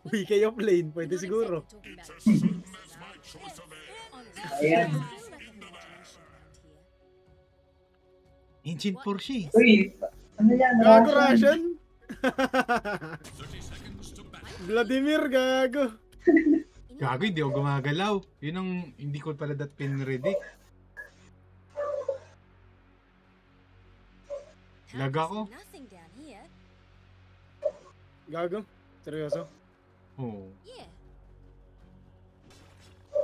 BK of lane, pwede siguro. Ayan. Engine Porsche. Uy, ano yan? Gago Russian? Russian? Vladimir, gago. Gago, hindi ako gumagalaw. Yun ang hindi ko pala that pin-ready. Lag ako. Gago? Seryoso? Oo.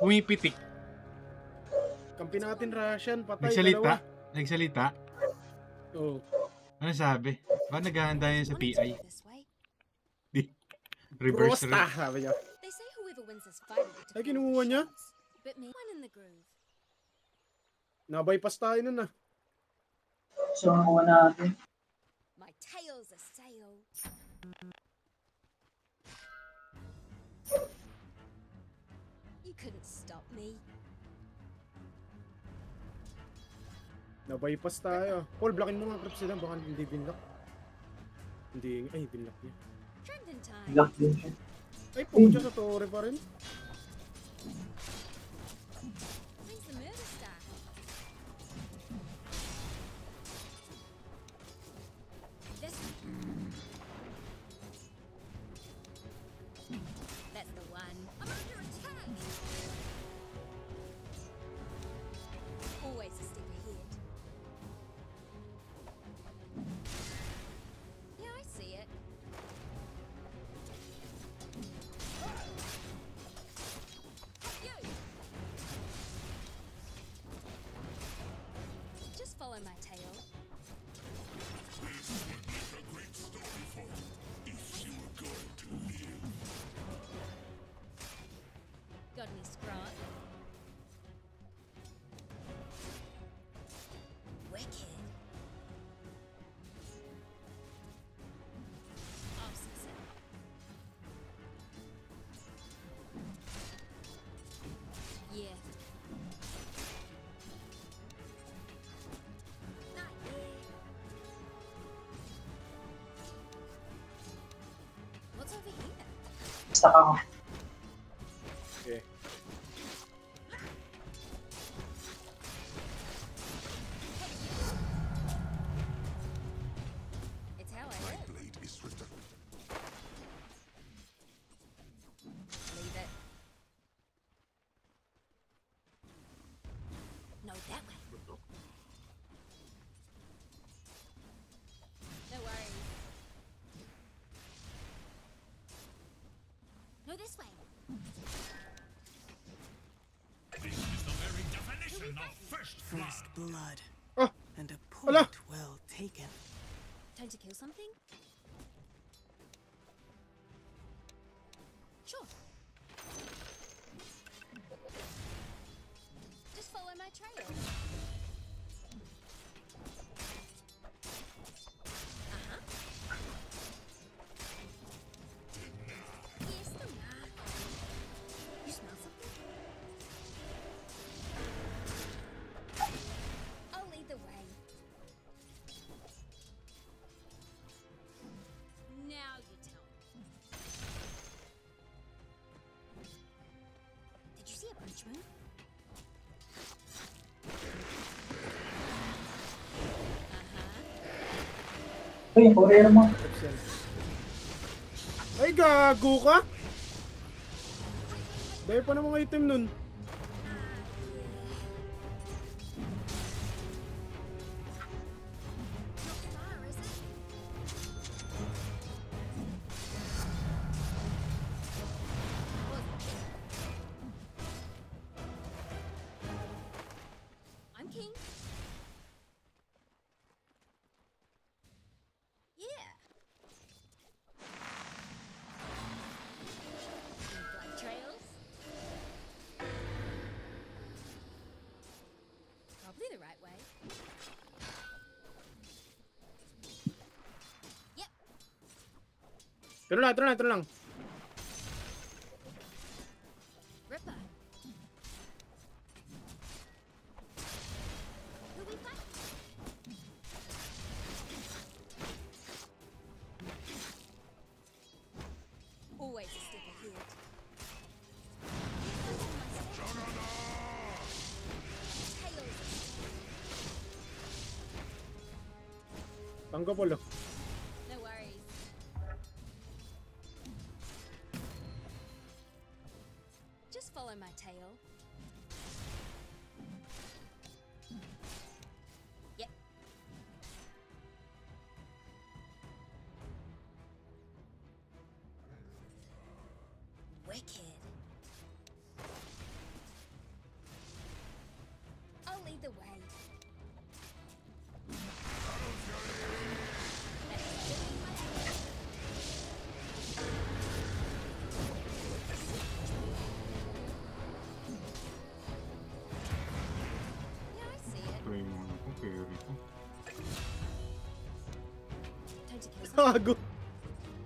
Pumipitik. Kampi natin Russian, patay, Nagsalita. dalawa. Nagsalita. Oo. Ano sabi? Ba naghahanda yan sa PI? Di. Reverse Prosta, sabi niya. Ay, kinuha niya? Nabypass tayo nun ah. So, nakuha natin. My tail's a sail. You couldn't stop me. Nabypass tayo. Paul, blockin mo nga crap sila, baka hindi binlock. Hindi, ay, binlock niya. Trending time. Lock din siya. Ay, pumunta sa torre pa rin. Where's the murder staff? This. That's the one. I'm under attack. Always a step ahead. Yeah, I see it. You. Just follow my tail. Got any scrot? Wicked. Awesome. Yeah. Not yet. What's over here? Stuck ako. Okay. It's how I live. Leave it. No, that way. No worries. No, this way. First blood. Ah! And a Ala! point well taken. Time to kill something? Sure. Just follow my trail. Uh-huh. Yes, you smell something? I'll lead the way. Now you tell me. Did you see a punch move? Uh-huh. Uy, courier mo. Ay, gago ka? Dahil pa na mga item nun. Not far, is it? I'm king. Yeah. Blood trails. Probably the right way. Yep. Turo lang. Ripper. Who we fight? Always to stick a hit. Tails. Tango polo. No worries. Just follow my tail. Yep. Wicked. I'll lead the way. Yeah, I see it. Try mo na kung carry ko. Time to kill something. Gago.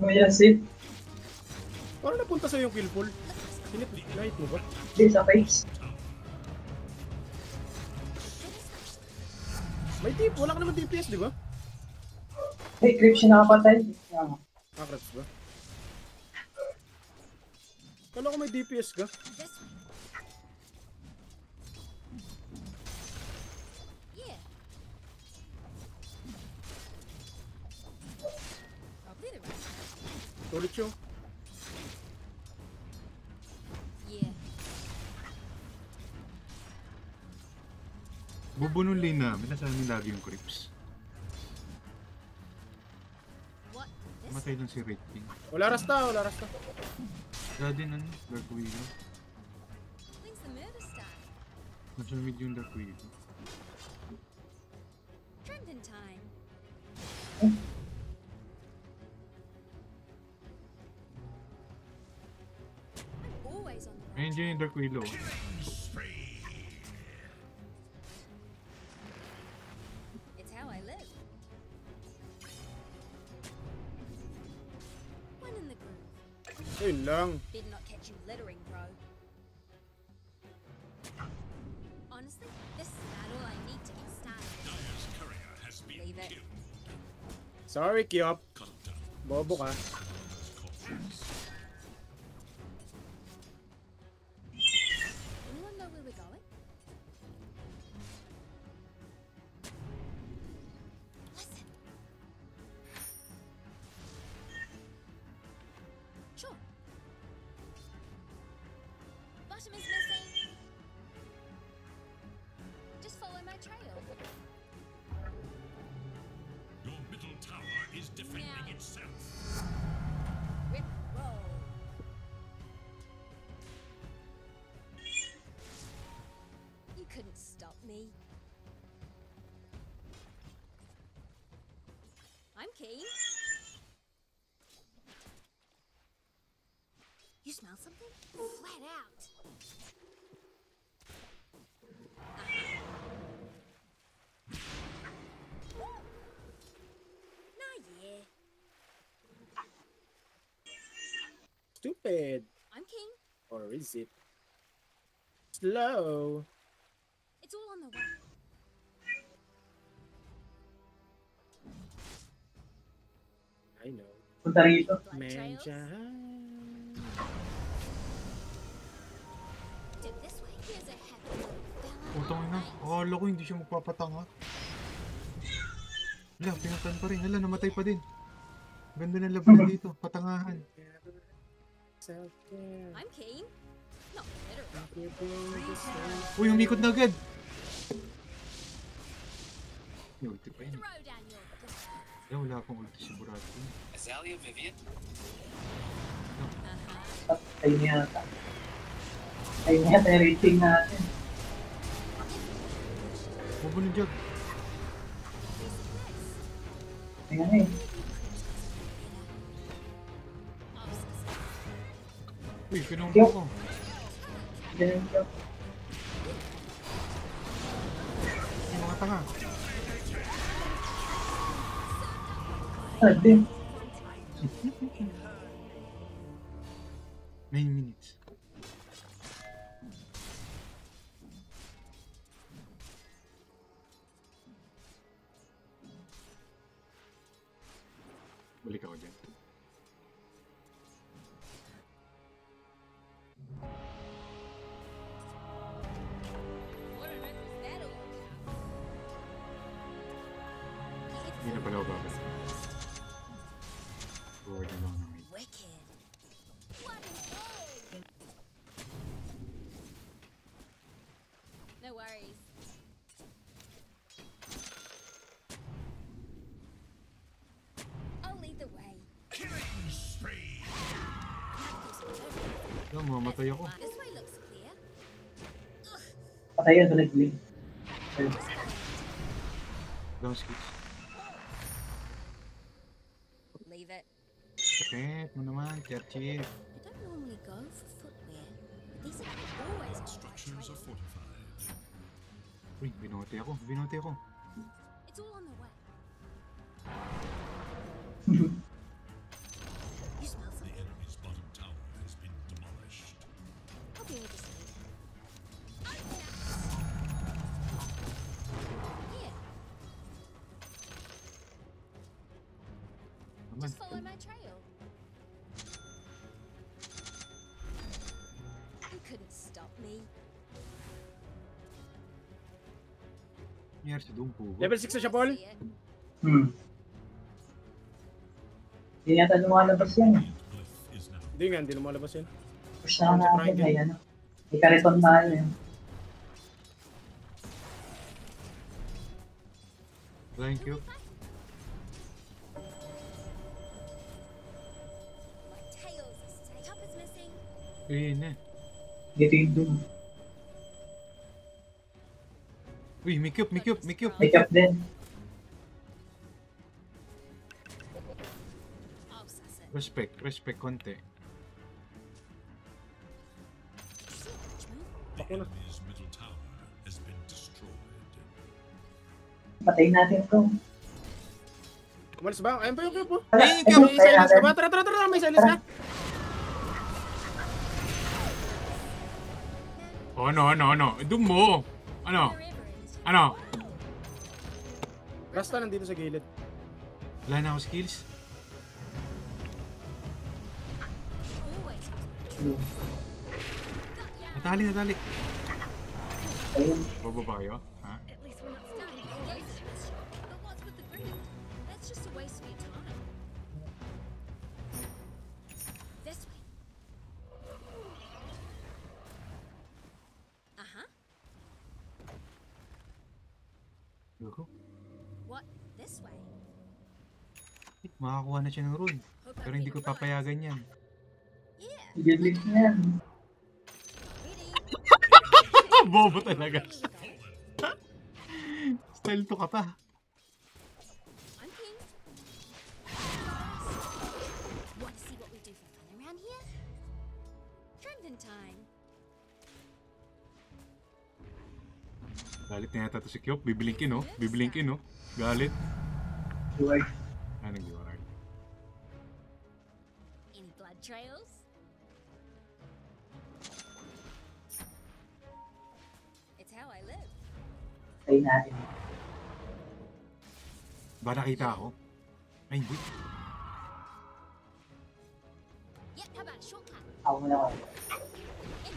May asip. Paano napunta sa'yo yung kill pool? Light mo ba? Di sa face. May tip. Wala ka naman DPS, di ba? Hey, creep siya nakapatay. Ah, Akrats ba? Kala ko may DPS ka. This way. Yeah. Probably the right way. Tulit siya. Yeah. Bubunong lane namin. Nasa amin lagi yung creeps. What? This? Matay lang si Red King. Wala rasta, wala rasta. Kaya din ano, Dark Widow. Thing's the murder star. Nasa mid yung Dark Widow. Trending time. I'm always on the right. Ayun dyan yung Dark Widow. It's how I live. One in the groove. Ayun lang. Better not catch you littering, bro. Honestly, this is about all I need to get started. Leave it. Sorry, Kyop. Bobo ka. Anyone know where we're going? Listen. Sure. Bottom is missing. Just follow my trail. Your middle tower is defending Now. itself. Rip roll. You couldn't stop me. I'm keen. You smell something? Flat out. Nah, yeah. Stupid. I'm keen. Or is it? Slow. It's all on the way. I know. punta rito. Blood trails. Medyan. Dip this way. Here's a happy little fella. Putang ina. Akala ko hindi siya magpapatanga. Hala, pinuntan pa rin. Hala, namatay pa din. Ganda ng laban dito. Patangahan. Self-care. I'm keen. Not literal. Uy, umikot na agad. May ulti pa yun. Throw down your gun. Eh, wala akong ulti si Burato. Azalea Vivian? Tayo niya yata. Tayo niya yata yung rating natin. Bobo ng jug. Tingnan eh. Uy, pinumpo ko. Ganun siya. Ay, mga tanga. Ah, din. 9 minutes. Balik ako dyan. Hindi na pala ako babalik. Forward na lang namin. Wicked. What an egg! No worries. I'll lead the way. Killing spree. Alam mo, mamatay ako. This way looks clear. Patay yun sa nag-blink. Down skills. Leave it. Sakit mo naman, Churchill. I don't normally go for footwear, but these are always on the right Structures are trail. fortified. Uy, binote ako, binote ako. It's all on the way. You smell The something? enemy's bottom tower has been demolished. I'll be over soon. Here, Naman. just follow my trail. You couldn't stop me. Nangyari sa doong pugo. Level 6 na siya, Paul. See it. Hindi yata lumalabas yan. Glyph is now Hindi nga, hindi lumalabas yun. Push na natin. May ano. May kariton na ano yun. Thank you. My tail's a stake. Top is missing. Eh, na. Dito yung doom. Uy, may cube, may cube, may cube. Make up din. I'll suss it. Respect, respect konti. See which move? the Ako na. enemy's middle tower has been destroyed. Patayin natin to. Umalis ba? Ayun pa yung cube, oh. Wala. Ayun, Ay, cube. May silence ka ba? Tara, tara, tara, may silence ka. Oh, ano? Doon mo. Ano? Wherever it is. Ano? Rasta nandito sa gilid. Wala na ako skills. Always. Natali, natali. Ayun. Bobo ba kayo? Ha? At least we're not stuck. But what's with the group? That's just a waste of your time. This way. Uh-huh. Yoko. What? This way. Makakuha na siya ng rune. Pero hindi ko papayagan yan. Yeah. Biblik na yan. Ready? Bobo talaga. Style to ka pa. I'm king. Want to see what we do for fun around here? Trending time. Galit na yata to si Kyok. Bibilingkin, no? Bibilingkin, no? Galit. Duwag. Ah, nag-iwag. Any blood trails? It's how I live. Patayin natin. Ba nakita ako? Ay, hindi. Yep, how about a shortcut? Ako muna ako. In.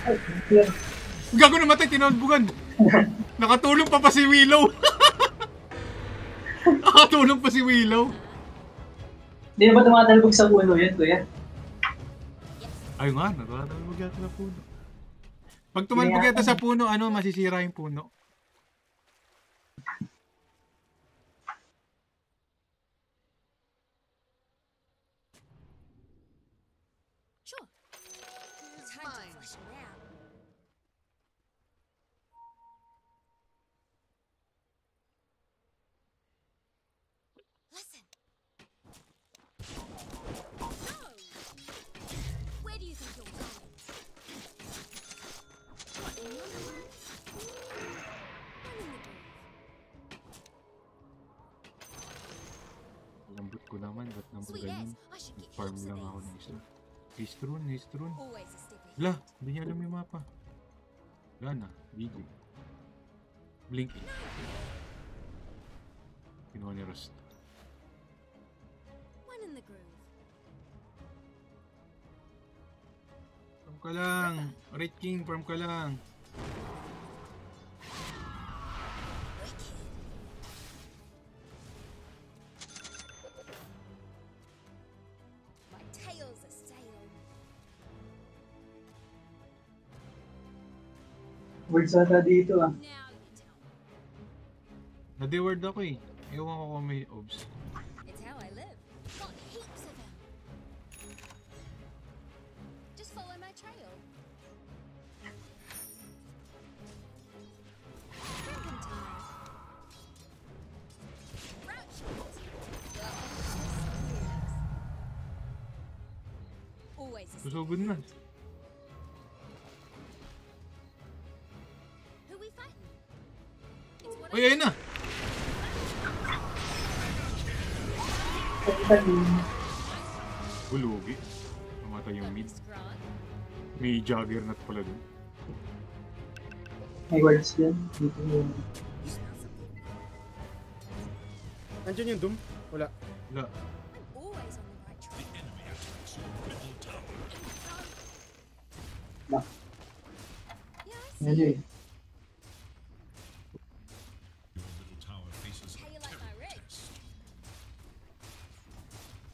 Ay, clear. Gago namatay, tinalbugan. Nakatulong pa si Willow. Nakatulong pa si Willow. Hindi na ba tumatalbog sa puno yun, kuya? Ay nga, natutalbog yata sa puno. Pag tumalbog yata sa puno, ano, masisira yung puno. Sure. Time to flush it out. Listen. No! Where do you think you're going? What in your mind? I'm in the groove. Lambot ko naman, ba't naman Sweet ganyan? ass. I should get Farm heaps of lang ako ng these. isa. Histrun, histrun. Always a step ahead. Wala, hindi niya alam yung mapa. Wala na, BG. Blinky. Kinuha ni Rust. One in the groove. Farm ka lang! Red King, farm ka lang! Wicked. Words ata dito ah. Now you tell me. Na-deward ako eh. Ewan ko kung may obs. It's how I live. Got heaps of them. Just follow my trail. Serpentine. Route shoot. Always the same. Susugod na. Who we fighting? It's what Uy, ayun na! Hulugi. Namatay yung mid. Scrawn. May juggernaut pala dun. May words din. Dito yung... You smell something? Nandiyan yung Doom? Wala. Wala. I'm always on the right track. The enemy attacks your middle tower. Lock. Yeah, I Yan see. yun. Your middle tower faces How a you like my terrible rig? test.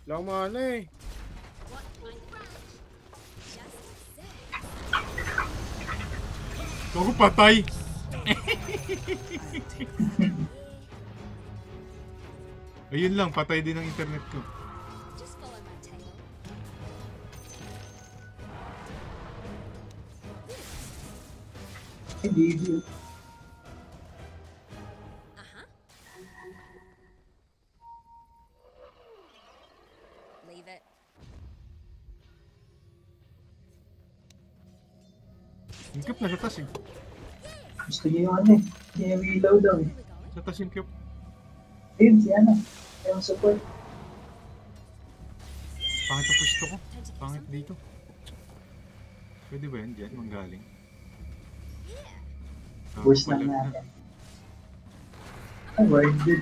Wala akong mana eh. What my branch? Just say. Ako patay! Ayun lang, patay din ang internet ko. Just follow my tail. Hindi yun. Uh-huh. Leave it. Yung na sa tas eh. Gusto niya yung ano eh. Gusto niya yung reload daw eh. Where we going? Sa tas yung cube. Ayun si ano. Yung support. Pangit ang pwesto ko. Time to do Pangit something. dito. Pwede ba yan dyan? Manggaling. Yeah. Boost lang natin. Ay, word din.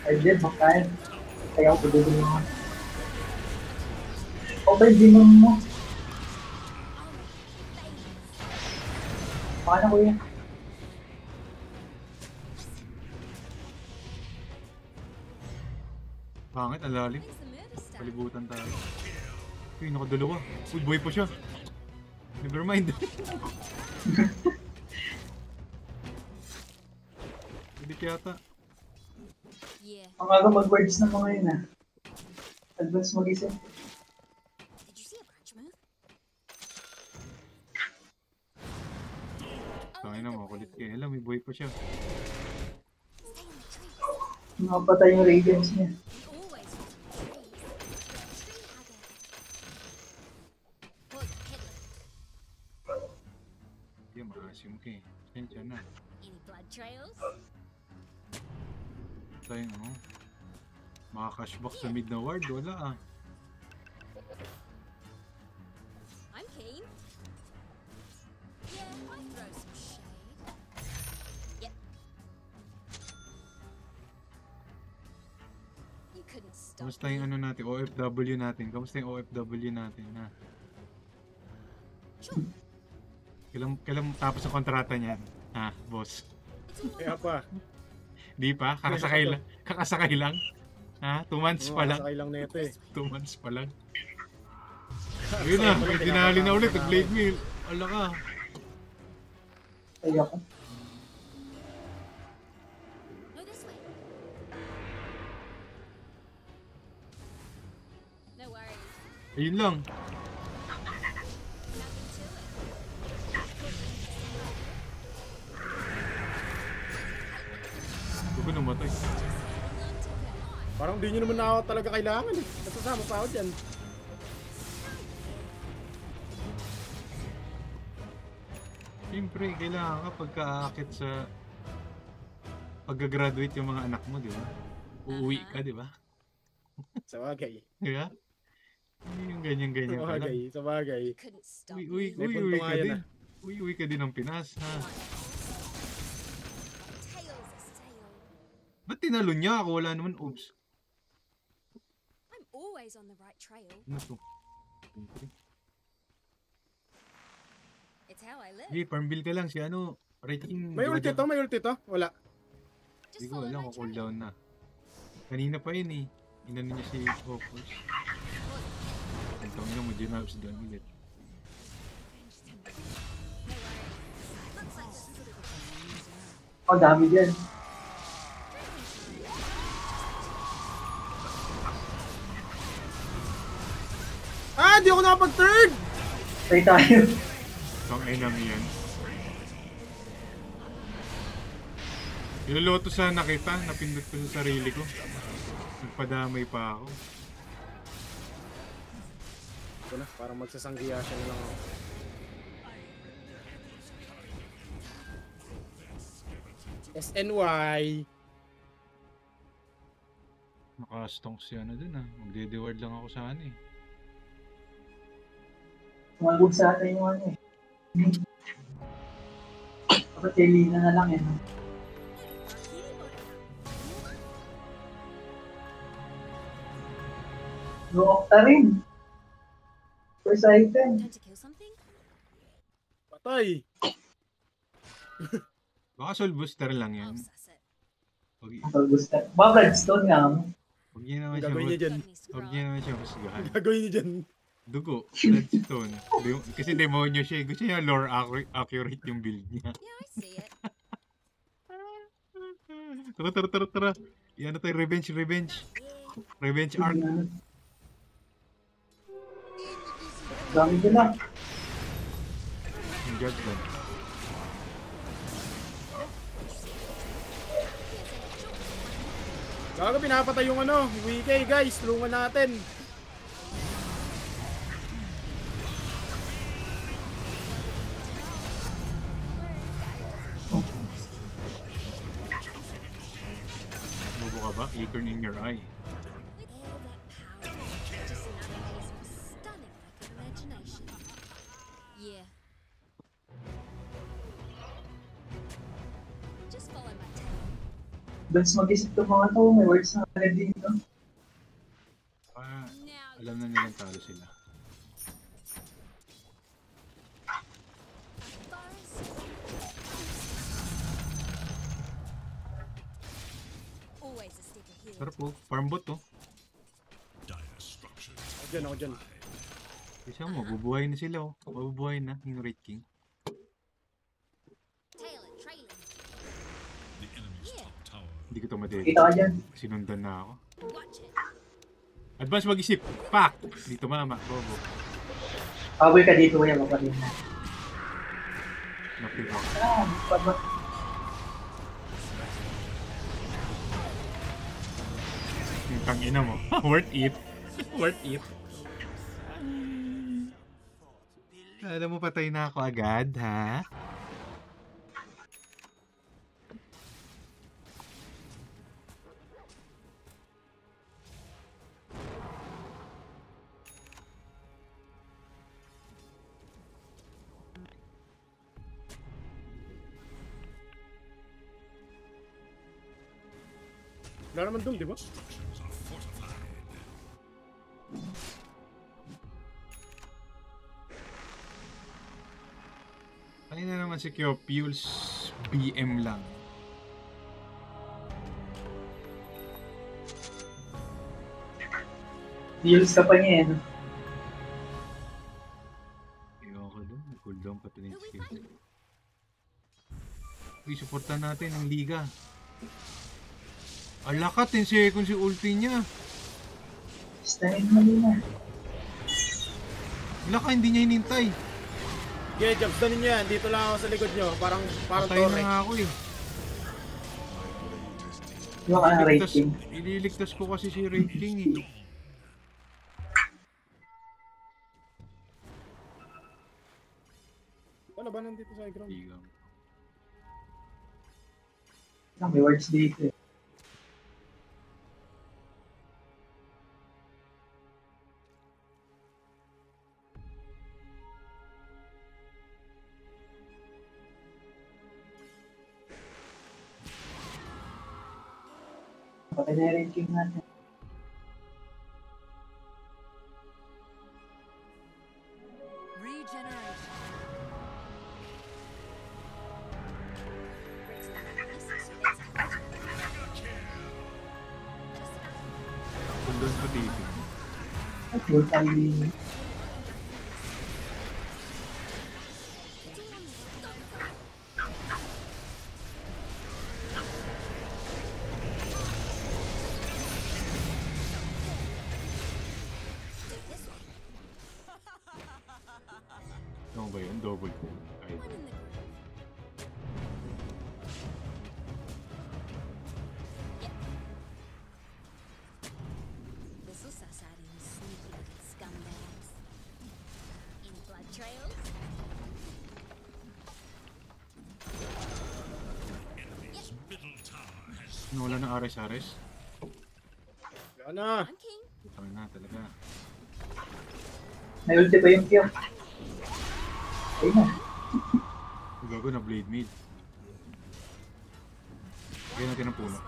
Word din, makain. Kaya ako pagdating mo. Okay, di mo. Paano kuya? Pangit, ang lalim. Where's the murder stuff? Palibutan tayo. Uy, nakadalawa. Uy, boy pa siya. Never mind. Hindi yata. Yeah. Ang aga mag-words ng mga yun ah. Advance mag-isip. Did you see a branch move? Tangin na, makulit kayo. Alam, may boy pa siya. Stay in the trees. Nakapatay yung radiance niya. We always want in the trees. Tree hugger. Pause it, Hitler. Hindi, maasim ka eh. Sensya na. Any blood trails? Tayo, no? Maka-cashback sa mid na ward. Wala ah. I'm keen. Yeah, I throw some shade. Yep. You couldn't stop Kamusta yung me. ano natin? OFW natin. Kamusta yung OFW natin? Ha? Sure. Kailan tapos ang kontrata niyan? Ha, boss? It's all Kaya pa. Di pa? Kakasakay lang? Kakasakay lang? Ha? 2 months pa lang? Sakay lang neto eh. 2 months pa lang? Ayun na, may dinali na ulit. Nag-blade meal. Ala ka. Ay ako. No, this way. No worries. Ayun lang. Nothing to it. Huwag ko namatay. Parang di nyo naman ako talaga kailangan eh. Nasasama pa ako dyan. Siyempre, kailangan ka pagka-aakit sa pag-graduate yung mga anak mo, di ba? Uuwi ka, di ba? Sa bagay. Di ba? Yung ganyan-ganyan Sa pa lang. bagay. Sa bagay. You couldn't stop Uy, me. May punto nga ka yan, din. ah. Uy ka din ng Pinas, ha? Tails are stale. Ba't tinalo niya ako? Wala naman, oops. I'm always on the right trail. Ano to? Siyempre. It's how I live. Hey, farm bill ka lang si ano, rating. May ulti to? May ulti to? Wala. Hindi Just ko follow alam my kung trail. cooldown na. Kanina pa yun eh. Inano niya si Focus. Ang tawin na mo, Ginabs doon ulit. No worries. Oh, dami dyan. Ah, di ako nakapag-third! Try tayo. Itong enemy yan. Iloloto sana kita, napindot ko sa sarili ko. Nagpadamay pa ako. Ito na, parang magsasanggiya siya na lang ako. SNY! Nakastong si ano dun ah. Magde-deward lang ako sa ano eh. Tumalbog sa atin yung ano eh. Dapat kay Lina na lang eh. No-octa rin. First item. Time to kill something? Patay! Baka soul booster lang yan. I'll suss it. Huwag Ang gusto. Mga Bloodstone nga mo. huwag niya naman Ang siya gagawin niya dyan. Got any Huwag scrub? niya naman siya husgahan. Gagawin niya dyan. Dugo, Bloodstone. Kasi demonyo siya eh. Gusto niya lore accurate yung build niya. Yeah, I see it. Tara. Yan na tayo, revenge. Revenge arc. Dami din lang. Yung judgment. Gago, pinapatay yung ano, Wiki guys, tulungan natin. Bobo ka ba? Acorn in your eye. With all that power, just another piece of stunning lack of imagination. Yeah. Just follow my tail. Dance mag-isip to mga to. May words na agad dito. Ah, Now alam na nilang talo sila. always a step ahead. Pero po, farm bot to. Dire structures. Ako dyan. Kasi mo, mabubuhay na sila oh. Mabubuhay na yung Wraith King. Tail it, trailing. The enemy's Yeah. top tower Hindi ko to madali. Kita ka dyan. Sinundan na ako. Watch it. Advance mag-isip. Pak! Dito mama. Bobo. Paboy ka dito kuya. Maparin na. Napig ako. Ah, pabot. Yung tangina mo. Worth it. Worth it. Alam mo, patay na ako agad, ha? Wala naman dun, di ba? structures are fortified. Tayo na naman si Kyopules. BM lang. Deals ka pa niya eh. No? Ewan ko doon. Cooldown pati na yung skill. Uy, supportan natin ang liga. Alaka, 10 seconds si ulti niya. Stayin mo na. Alaka, hindi niya hinintay. Okay, jumps na ninyo yan. Dito lang ako sa likod nyo. Parang Patay tore. na nga ako eh. Yung ano rating. Ililigtas ko kasi si Wraith King eh. Wala ba nandito sa ground? Ligang. May words dito eh. Patay na yung ranking natin. Regeneration. Cooldown pati ito. At full time din. ba yun? Double pool. Ay, One in the groove. Yep. This'll suss out any sneaky little scumbags. Any blood trails? Middle tower has nawala ng Ares. Wala na. I'm king. Ito na talaga. May ulti pa yung Pio. Ayun na. Gago na Blade Maid. Kaya natin ang puno.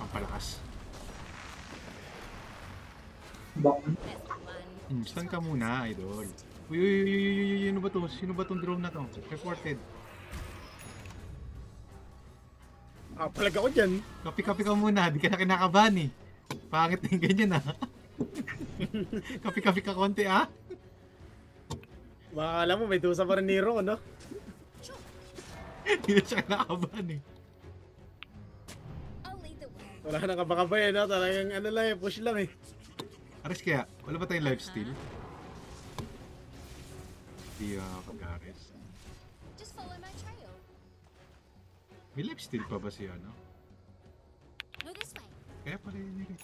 Pampalakas. Bakit? Best one. Stun ka muna, idol. Uy, ano ba to? Sino ba tong drone na to? Reported. Palag ako dyan. Kapi-kapi ka muna, di ka na kinakabahan eh. Pangit na yung ganyan ah. Kapi-kapi ka konti ah. Baka alam mo, may dusa pa rin ni Ro, no? Hindi na siya kinakabahan eh. I'll lead the way. Wala nang kabakabay, no? Talagang ano lang eh, push lang eh. Ares kaya, wala ba tayong lifesteal? Di pag-ares. Just follow my trail. May lifesteal pa ba siya, no? No, this way. Kaya pala yun eh.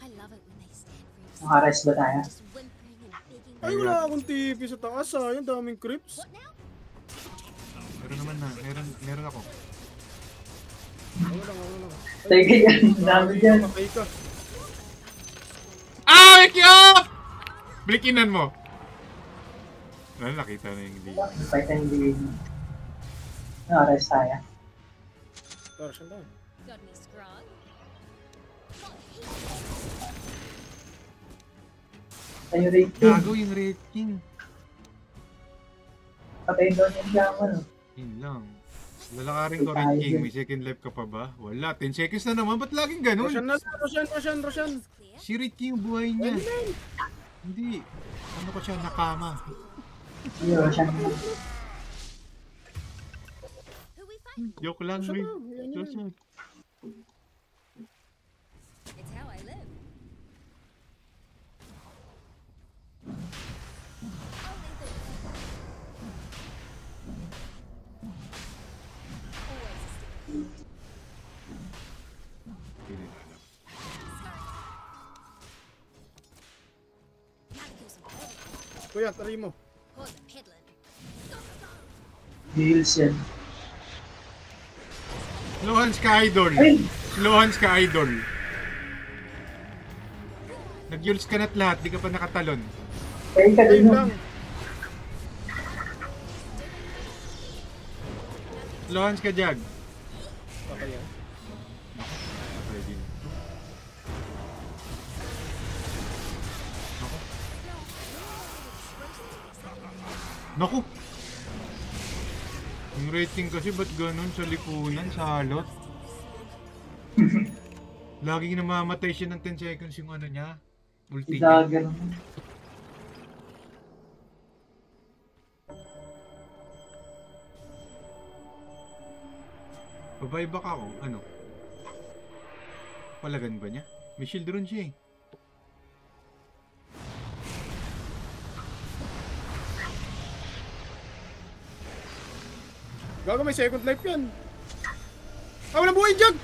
I love it when they stand for you. Nakares ba tayo? Just whimpering and begging. Ay, wala akong TV sa taas ah. Yung daming creeps. What now? Meron naman na, meron ako. Ako lang. Tayo ganyan. Dami dyan. Makay ka. Ah! Wake you up! Blikinan mo! Ano, nakita na yung lead. Fight and lead. Nakares tayo. Torsion daw. Got any scrog? Tayo Ray King. Gago yung Red King. Patayin doon yung shaman. Yun lang. Lalakarin ko Red King. May second life ka pa ba? Wala. 10 seconds na naman. Ba't laging ganun? Roshan na, Roshan. Clear. Si Red King yung buhay niya. Hindi. Ano ko siya nakama? Yun, siya. Who we fight? Joke lang, Roshan Ray. na, yan yun. Roshan. It's how I live. I'll lead the way. Always a stick. Hindi na alam. Gotta kill some peddling. Kuya, tari mo. Pause the peddling. Go, go, go. Deals yan. Slowhands ka, idol. Ay! Slowhands ka, idol. Nag-yuls ka na't lahat. Di ka pa nakatalon. Tayo ka din Ayun no. lang. Slowhands ka, Jag. Okay yan. Okay, din. Naku! Yung rating kasi ba't ganun sa lipunan, sa halot? Laging namamatay siya ng 10 seconds yung ano niya. Ulti niya. Dagger. Babae ba ka ako? Ano? Palagan ba niya? May shield rin siya eh. Gago, may second life yan. Ah, walang buhay, Jag!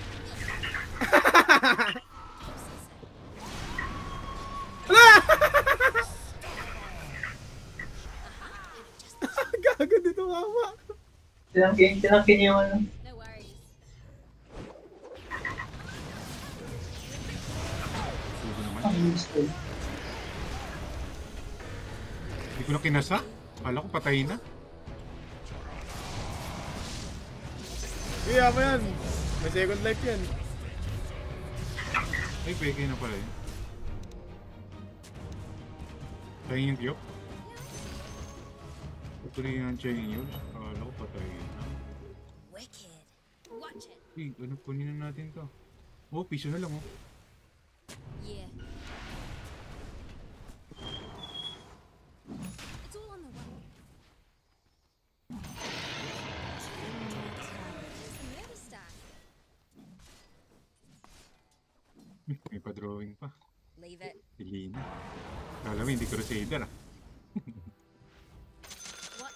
Wala! Gago, dito kawa. Tinangkin yung ano. No worries. Sugo naman. Ang useful. Hindi ko na kinasa. Kala ko patay na. Kaya pa yan. May second life yan. Ay, peke na pala yun. Tayo yung tiyok. Tutuloy yung Chaying yun. Akala ko patay na. Wicked. Watch it. Hey, ano, kunin na natin to. Oh, piso na lang oh. Yeah. It's all on the way. Never stop. May pa-drawing pa. Leave it. Pili na. Kala mo, hindi Crusader ah. What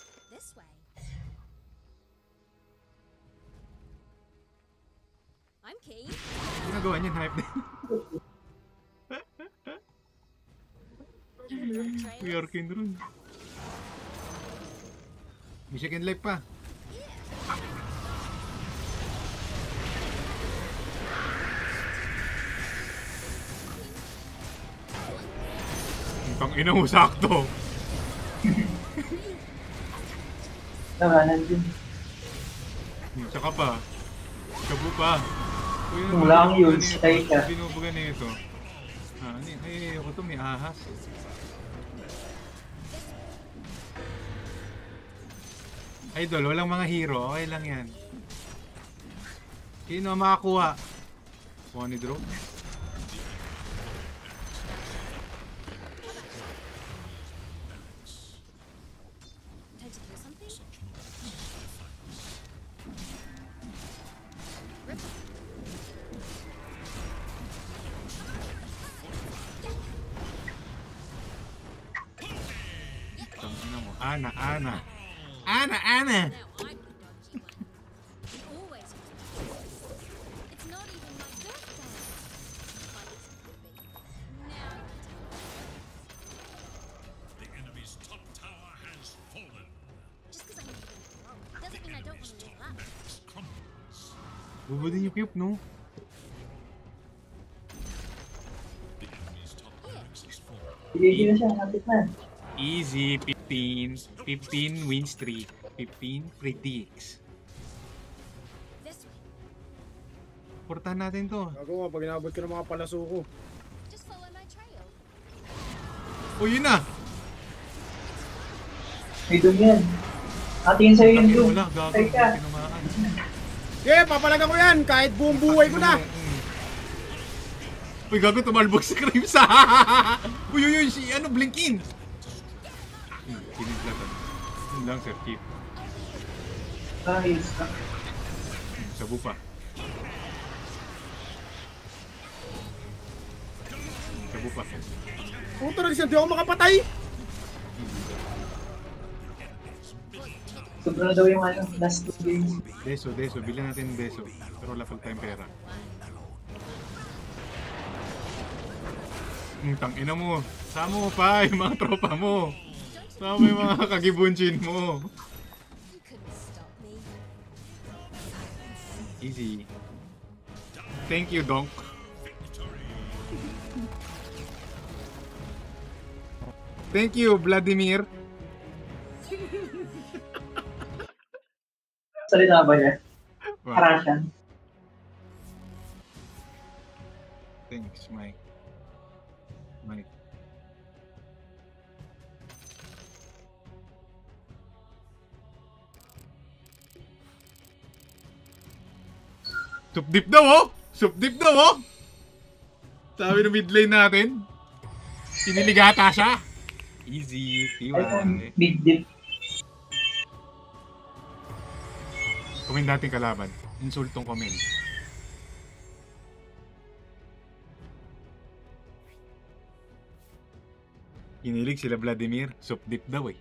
We are kindred. May second life pa. Ang ina mo, sakto. Naranan din. Saka pa. Kabu pa. Uy, Wala kang use, tayo ka. Binubuga na ito. Ay, ako to, may ahas. Idol, walang mga hero. Okay lang yan. Sino ang makakuha? Kuha ni Drew? Time to kill something? Ang ina mo. Ana. Ana. Now I'm the dodgy one. It always was my choice. It's not even my birthday. But it could be. Now you can tell me. The enemy's top tower has fallen. Just because I need to get it wrong doesn't mean I don't want to level up. Barracks crumbles. Bubudin yung puke, no? The enemy's top barracks has fallen. Bigay na siya, kapit na. Easy. 15 win streak. 15 predicts. This way. Portahan natin to. Gago nga, pag inabot ko ng mga palaso ko. Just follow my trail. O, yun na! May doom yan. Atingin sa'yo yung doom. Wala, gago. Ay ka. Tinumaan. Yeah, papalagan ko yan! Kahit buong buhay ko na! Uy, gago, tumalbog si Crims. Uy, si ano, Blinkin. Kinidlatan. Yun lang, sir, keep. Nice. Sabu pa. Sabu pa. Puto na kasi, di ako makapatay! Sobra na daw yung ano, last 2 games. Deso. Bilhin natin ng Deso. Pero wala pag tayong pera. Tangina mo. Sama mo pa yung mga tropa mo. Sama yung mga kagibunchin mo. You couldn't stop me. Easy. Thank you, Donk. Thank you, Vladimir. Salita ba niya? Wow. Harashan. Thanks, Mike. Supdip daw, oh! Supdip daw, oh! Sabi ng mid lane natin. Siniligata siya. Easy. Ay, big dip. Comment natin kalaban. Insultong comment. Kinilig sila Vladimir. Supdip daw, eh.